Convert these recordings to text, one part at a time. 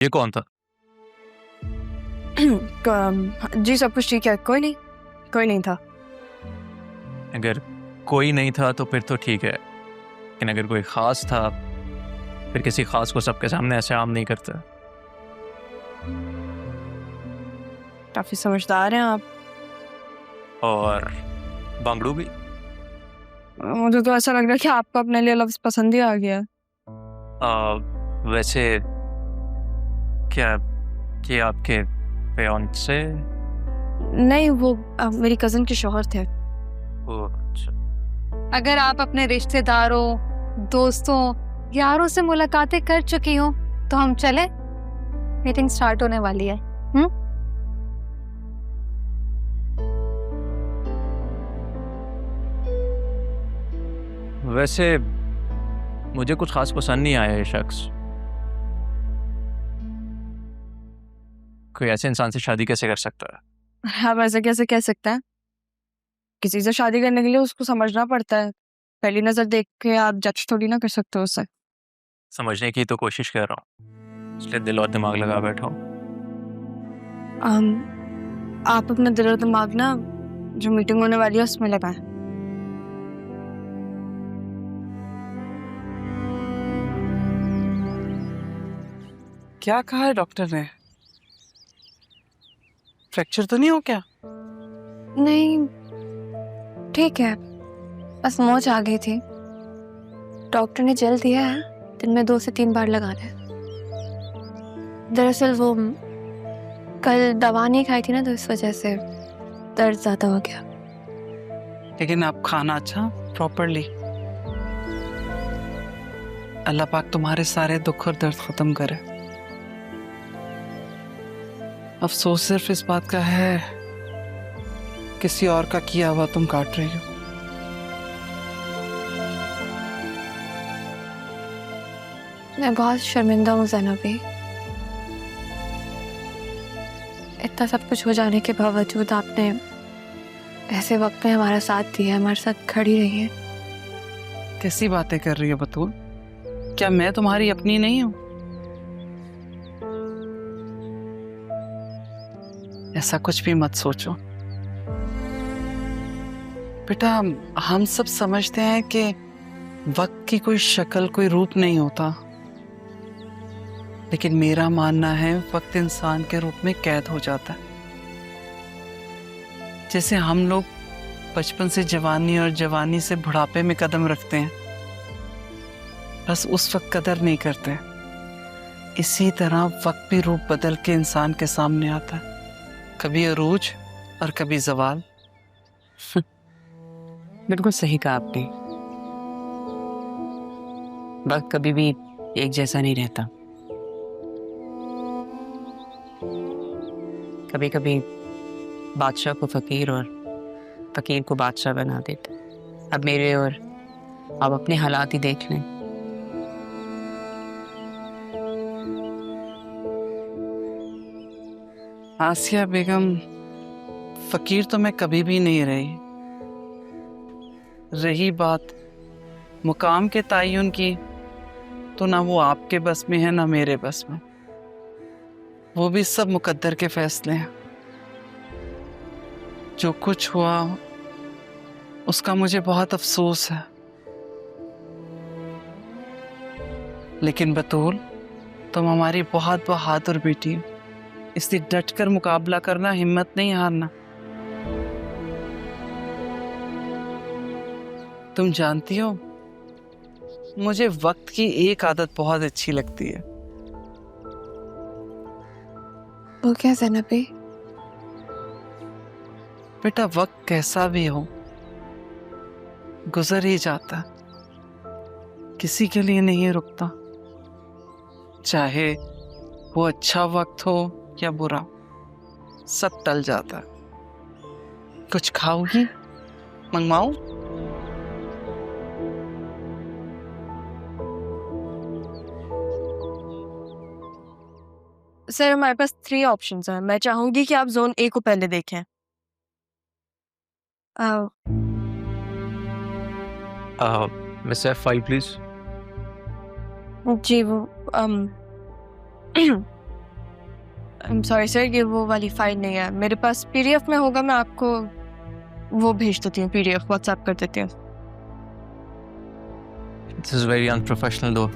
ये कौन था? जी सब कुछ ठीक है, कोई नहीं था। अगर कोई नहीं था तो फिर तो ठीक है, लेकिन अगर कोई ख़ास था फिर किसी ख़ास को सबके सामने ऐसे आम नहीं करते। काफी समझदार हैं आप। और बांगड़ू भी। मुझे तो ऐसा लग रहा है कि आपको अपने लिए लफ्ज पसंद ही आ गया। वैसे क्या ये आपके फियांसे? नहीं, वो मेरी कजन के शौहर थे। ओ अच्छा। अगर आप अपने रिश्तेदारों, दोस्तों, यारों से मुलाकातें कर चुकी हो तो हम चले, मीटिंग स्टार्ट होने वाली है। वैसे मुझे कुछ खास पसंद नहीं आया ये शख्स। कोई ऐसे इंसान से शादी कैसे कर सकता है? आप ऐसे कैसे कह सकते हैं? किसी से शादी करने के लिए उसको समझना पड़ता है। पहली नजर देख के आप जज थोड़ी ना कर सकते हो उसे। समझने की तो कोशिश कर रहा हूँ, इसलिए दिल और दिमाग लगा बैठा हूँ। आप अपना दिल और दिमाग ना जो मीटिंग होने वाली है उसमें लगाएं। क्या कहा है डॉक्टर ने? फ्रैक्चर तो नहीं हो क्या? नहीं, ठीक है, बस मोच आ गई थी। डॉक्टर ने जेल दिया है, दिन में 2 से 3 बार लगाना है। दरअसल वो कल दवा नहीं खाई थी ना, तो इस वजह से दर्द ज्यादा हो गया। लेकिन आप खाना अच्छा प्रॉपरली। अल्लाह पाक तुम्हारे सारे दुख और दर्द खत्म करे। अफसोस सिर्फ इस बात का है किसी और का किया हुआ तुम काट रही हो। मैं बहुत शर्मिंदा हूँ ज़ैनबी। इतना सब कुछ हो जाने के बावजूद आपने ऐसे वक्त में हमारा साथ दिया, हमारे साथ खड़ी रही है। कैसी बातें कर रही हो बतूल? क्या मैं तुम्हारी अपनी नहीं हूं? ऐसा कुछ भी मत सोचो बेटा। हम सब समझते हैं कि वक्त की कोई शक्ल, कोई रूप नहीं होता, लेकिन मेरा मानना है वक्त इंसान के रूप में कैद हो जाता है। जैसे हम लोग बचपन से जवानी और जवानी से बुढ़ापे में कदम रखते हैं, बस उस वक्त कदर नहीं करते, इसी तरह वक्त भी रूप बदल के इंसान के सामने आता है, कभी अरूज और कभी जवाल। बिल्कुल सही कहा आपने। वक्त कभी भी एक जैसा नहीं रहता। कभी कभी बादशाह को फकीर और फकीर को बादशाह बना देता। अब मेरे और आप अपने हालात ही देख लें। आसिया बेगम, फकीर तो मैं कभी भी नहीं रही। रही बात मुकाम के तयन की, तो ना वो आपके बस में है ना मेरे बस में। वो भी सब मुकद्दर के फैसले हैं। जो कुछ हुआ उसका मुझे बहुत अफसोस है, लेकिन बतूल तुम हमारी बहुत बहादुर बेटी हो, इसलिए डट कर मुकाबला करना, हिम्मत नहीं हारना। तुम जानती हो मुझे वक्त की एक आदत बहुत अच्छी लगती है। वो क्या ज़ैनबी? बेटा वक्त कैसा भी हो गुजर ही जाता, किसी के लिए नहीं रुकता। चाहे वो अच्छा वक्त हो या बुरा, सब टल जाता। कुछ खाओगी? मंगवाऊं? सर हमारे पास 3 ऑप्शंस हैं। मैं चाहूंगी कि आप जोन ए को पहले देखें। Miss F5 please. जी वो आई एम सॉरी सर, ये वो वाली फाइल नहीं है मेरे पास। पीडीएफ में होगा, मैं आपको वो भेज देती हूँ, पीडीएफ व्हाट्सएप कर देती हूँ। दिस इज वेरी अनप्रोफेशनल दो।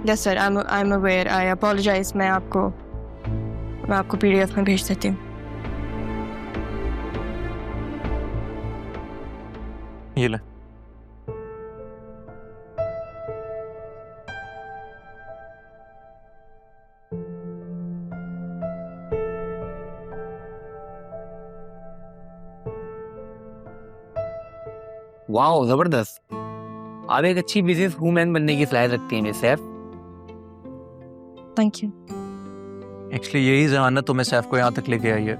Yes sir, I am aware, I apologize. मैं आपको पीडीएफ में भेज देती हूँ। ये ले। वाह जबरदस्त, आप एक अच्छी बिजनेस वूमेन बनने की सलाहियत रखती हैं miss Saif. Thank you. Actually यही जहानत तुम्हें सैफ को यहाँ तक लेके आई है।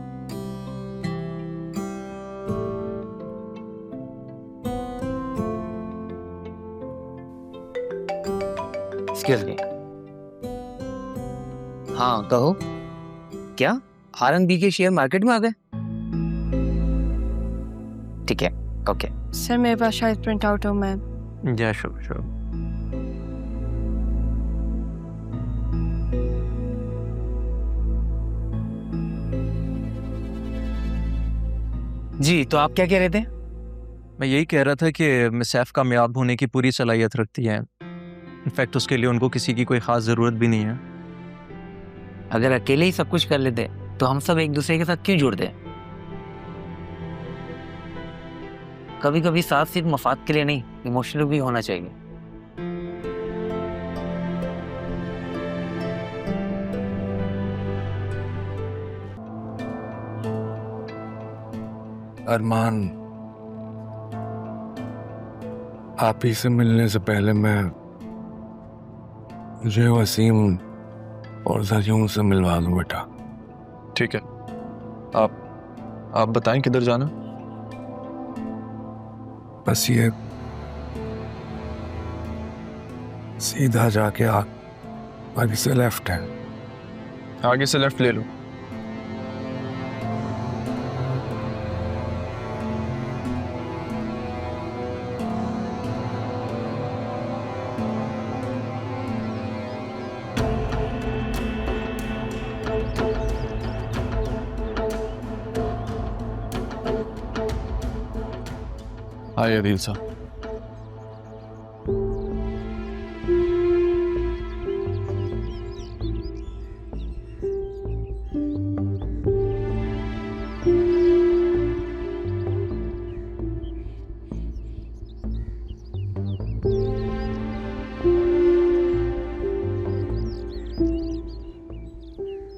Excuse me. हाँ कहो, क्या आरएनबी के शेयर मार्केट में आ गए? ठीक है, ओके। सर मेरे पास शायद प्रिंट आउट हो, मैं या श्योर। जी, तो आप क्या कह रहे थे? मैं यही कह रहा था कि मिस सैफ कामयाब होने की पूरी सलाहियत रखती है। इनफैक्ट उसके लिए उनको किसी की कोई ख़ास ज़रूरत भी नहीं है। अगर अकेले ही सब कुछ कर लेते तो हम सब एक दूसरे के साथ क्यों जुड़ते? कभी कभी साथ सिर्फ मफाद के लिए नहीं, इमोशनल भी होना चाहिए। अरमान, आप ही से मिलने से पहले मुझे वसीम और ज़रियून से मिलवा दो बेटा। ठीक है, आप बताएं किधर जाना? बस ये सीधा जाके आगे से लेफ्ट है। आगे से लेफ्ट ले लो। आइए अदील साहब।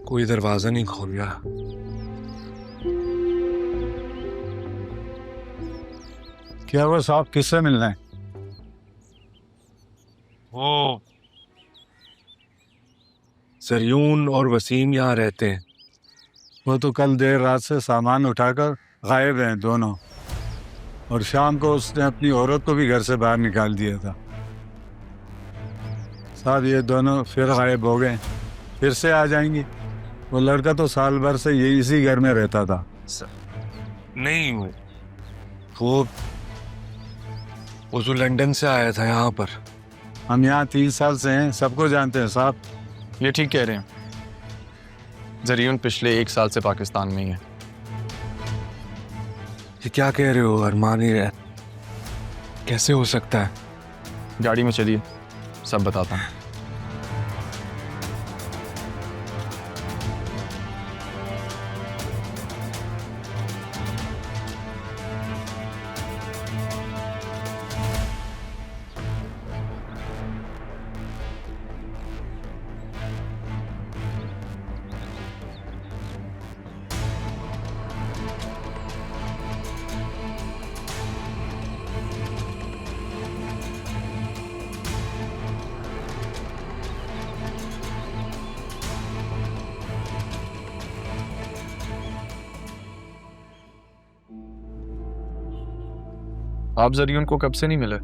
कोई दरवाजा नहीं खोल गया। क्या वो साहब किससे मिलना है? वो ज़रियून और वसीम यहाँ रहते हैं। वो तो कल देर रात से सामान उठाकर गायब हैं दोनों, और शाम को उसने अपनी औरत को भी घर से बाहर निकाल दिया था। साहब ये दोनों फिर गायब हो गए, फिर से आ जाएंगी। वो लड़का तो साल भर से ये इसी घर में रहता था। नहीं, वो जो लंदन से आया था यहाँ पर। हम यहाँ 3 साल से हैं, सबको जानते हैं साहब। ये ठीक कह रहे हैं, ज़रियून पिछले 1 साल से पाकिस्तान में ही है। ये क्या कह रहे हो अरमान? ही रह कैसे हो सकता है? गाड़ी में चलिए, सब बताता हूँ। आप ज़रियून को कब से नहीं मिले?